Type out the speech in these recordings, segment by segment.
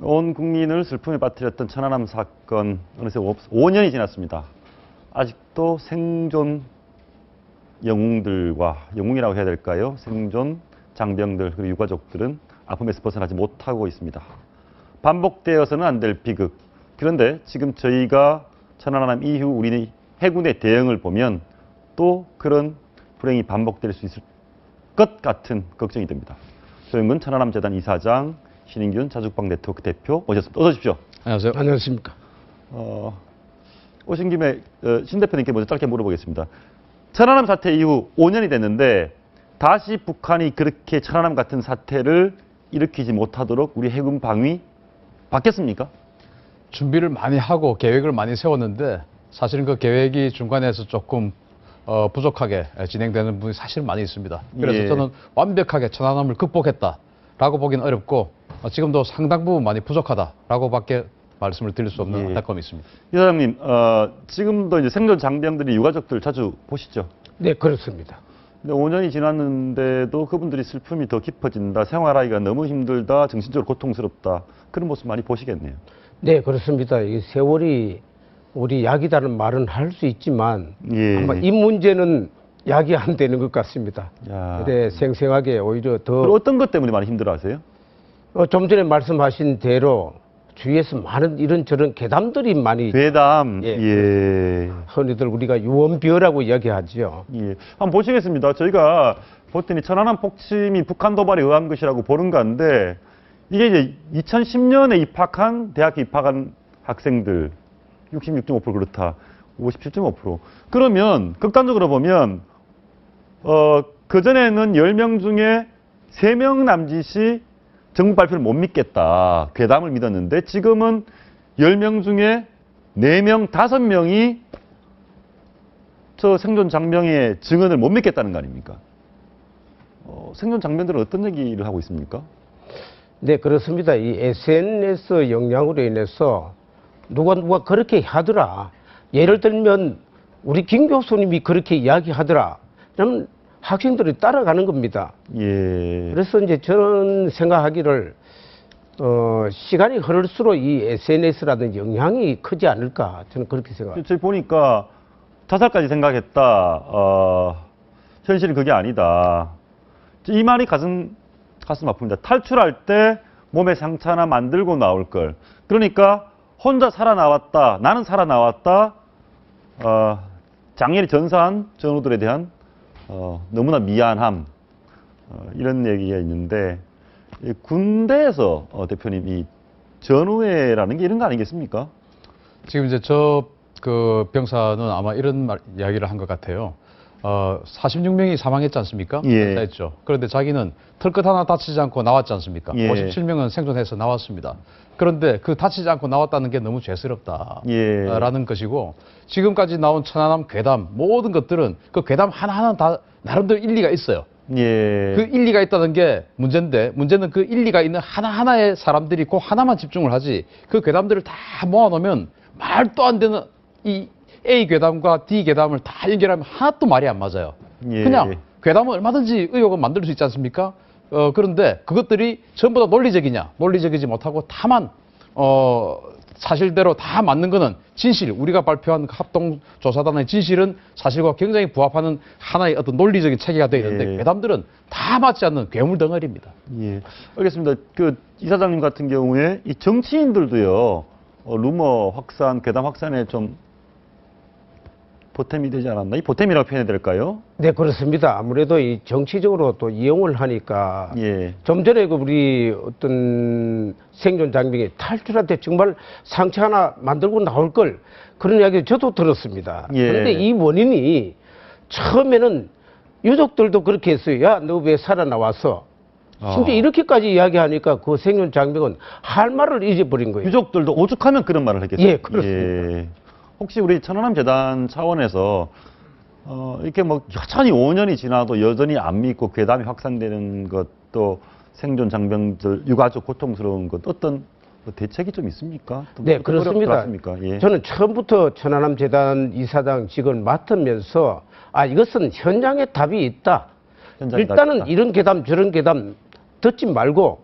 온 국민을 슬픔에 빠뜨렸던 천안함 사건 어느새 5년이 지났습니다. 아직도 생존 영웅들과 영웅이라고 해야 될까요? 생존 장병들 그리고 유가족들은 아픔에서 벗어나지 못하고 있습니다. 반복되어서는 안 될 비극. 그런데 지금 저희가 천안함 이후 우리 해군의 대응을 보면 또 그런 불행이 반복될 수 있을 것 같은 걱정이 듭니다. 조영근 천안함 재단 이사장, 신인균 자주국방 네트워크 대표 모셨습니다. 어서 오십시오. 안녕하세요. 안녕하십니까. 오신 김에 신 대표님께 먼저 짧게 물어보겠습니다. 천안함 사태 이후 5년이 됐는데 다시 북한이 그렇게 천안함 같은 사태를 일으키지 못하도록 우리 해군 방위 바뀌었습니까? 준비를 많이 하고 계획을 많이 세웠는데 사실은 그 계획이 중간에서 조금 부족하게 진행되는 부분이 사실 많이 있습니다. 그래서 예. 저는 완벽하게 천안함을 극복했다라고 보기는 어렵고 지금도 상당 부분 많이 부족하다라고밖에 말씀을 드릴 수 없는 예. 안타까움이 있습니다. 이사장님, 지금도 이제 생존 장병들이 유가족들 자주 보시죠? 네, 그렇습니다. 근데 5년이 지났는데도 그분들이 슬픔이 더 깊어진다, 생활하기가 너무 힘들다, 정신적으로 고통스럽다 그런 모습 많이 보시겠네요. 네, 그렇습니다. 이 세월이 우리 약이다는 말은 할 수 있지만 예. 아마 이 문제는 약이 안 되는 것 같습니다. 야. 네, 생생하게 오히려 그럼 더 어떤 것 때문에 많이 힘들어하세요? 좀 전에 말씀하신 대로 주위에서 많은 이런저런 괴담들이 많이 괴담. 예. 예. 흔히들 우리가 유언비어라고 이야기하죠. 예. 한번 보시겠습니다. 저희가 봤더니 천안함 폭침이 북한 도발에 의한 것이라고 보는 건데 이게 이제 2010년에 입학한 대학에 입학한 학생들 66.5% 그렇다. 57.5%. 그러면 극단적으로 보면 그전에는 10명 중에 3명 남짓이 정부 발표를 못 믿겠다. 괴담을 믿었는데 지금은 10명 중에 4명, 5명이 저 생존 장병의 증언을 못 믿겠다는 거 아닙니까? 생존 장병들은 어떤 얘기를 하고 있습니까? 네, 그렇습니다. 이 SNS 영향으로 인해서 누가 그렇게 하더라. 예를 들면 우리 김 교수님이 그렇게 이야기하더라. 그러면 학생들이 따라가는 겁니다. 예. 그래서 이제 저는 생각하기를 시간이 흐를수록 이 SNS라든지 영향이 크지 않을까 저는 그렇게 생각합니다. 저희 보니까 자살까지 생각했다. 현실은 그게 아니다. 이 말이 가슴 아픕니다. 탈출할 때 몸에 상처나 만들고 나올 걸. 그러니까 혼자 살아나왔다. 나는 살아나왔다. 장렬히 전사한 전우들에 대한 너무나 미안함. 이런 얘기가 있는데 군대에서 대표님 이 전우회라는 게 이런 거 아니겠습니까? 지금 이제 그 병사는 아마 이런 이야기를 한 것 같아요. 46명이 사망했지 않습니까? 예. 했죠. 그런데 자기는 털끝 하나 다치지 않고 나왔지 않습니까? 예. 57명은 생존해서 나왔습니다. 그런데 그 다치지 않고 나왔다는 게 너무 죄스럽다. 예. 라는 것이고 지금까지 나온 천안함 괴담 모든 것들은 그 괴담 하나하나 다 나름대로 일리가 있어요. 예. 그 일리가 있다는 게 문제인데 문제는 그 일리가 있는 하나하나의 사람들이 그 하나만 집중을 하지 그 괴담들을 다 모아놓으면 말도 안 되는 이 A 괴담과 D 괴담을 다 연결하면 하나도 말이 안 맞아요. 예. 그냥 괴담은 얼마든지 의혹은 만들 수 있지 않습니까? 그런데 그것들이 전부 다 논리적이냐? 논리적이지 못하고 다만 사실대로 다 맞는 거는 진실, 우리가 발표한 합동조사단의 진실은 사실과 굉장히 부합하는 하나의 어떤 논리적인 체계가 되어 있는데 예. 괴담들은 다 맞지 않는 괴물 덩어리입니다. 예, 알겠습니다. 그 이사장님 같은 경우에 이 정치인들도요, 루머 확산, 괴담 확산에 좀 보탬이 되지 않았나? 이 보탬이라고 표현해야 될까요? 네, 그렇습니다. 아무래도 이 정치적으로 또 이용을 하니까 예, 좀 전에 그 우리 어떤 생존 장병이 탈출할 때 정말 상처 하나 만들고 나올 걸 그런 이야기 저도 들었습니다. 예. 그런데 이 원인이 처음에는 유족들도 그렇게 했어요. 야, 너 왜 살아나왔어? 심지어 이렇게까지 이야기하니까 그 생존 장병은 할 말을 잊어버린 거예요. 유족들도 오죽하면 그런 말을 했겠어요. 예, 그렇습니다. 예. 혹시 우리 천안함 재단 차원에서 이렇게 뭐 여전히 5년이 지나도 여전히 안 믿고 괴담이 확산되는 것도 생존 장병들 유가족 고통스러운 것 어떤 대책이 좀 있습니까? 네, 그렇습니다. 예. 저는 처음부터 천안함 재단 이사장 직을 맡으면서 이것은 현장에 답이 있다. 현장에 일단은 답이 있다. 이런 괴담 저런 괴담 듣지 말고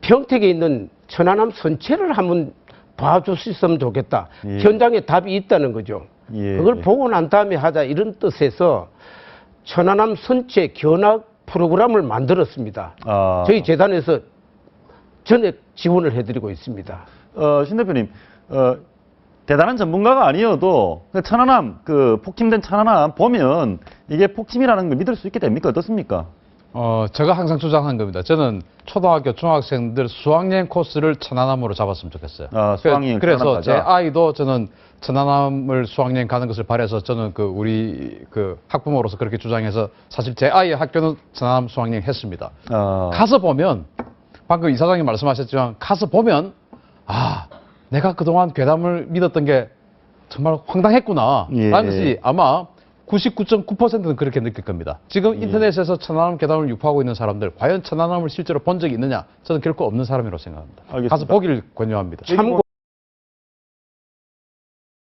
평택에 있는 천안함 선체를 한번 봐줬으면 좋겠다. 예. 현장에 답이 있다는 거죠. 예. 그걸 보고 난 다음에 하자 이런 뜻에서 천안함 선체 견학 프로그램을 만들었습니다. 아. 저희 재단에서 전액 지원을 해드리고 있습니다. 신 대표님, 대단한 전문가가 아니어도 그 천안함, 그 폭침된 천안함 보면 이게 폭침이라는 걸 믿을 수 있게 됩니까? 어떻습니까? 제가 항상 주장한 겁니다. 저는 초등학교, 중학생들 수학여행 코스를 천안함으로 잡았으면 좋겠어요. 아, 수학여행 그래서 천안함 제 가자. 아이도 저는 천안함을 수학여행 가는 것을 바라서 저는 우리 학부모로서 그렇게 주장해서 사실 제 아이의 학교는 천안함 수학여행 했습니다. 가서 보면 방금 이사장님 말씀하셨지만 가서 보면 아, 내가 그동안 괴담을 믿었던 게 정말 황당했구나. 예. 라는 것이 아마 99.9%는 그렇게 느낄 겁니다. 지금 인터넷에서 천안함 괴담을 유포하고 있는 사람들 과연 천안함을 실제로 본 적이 있느냐? 저는 결코 없는 사람이라고 생각합니다. 알겠습니다. 가서 보기를 권유합니다. 참고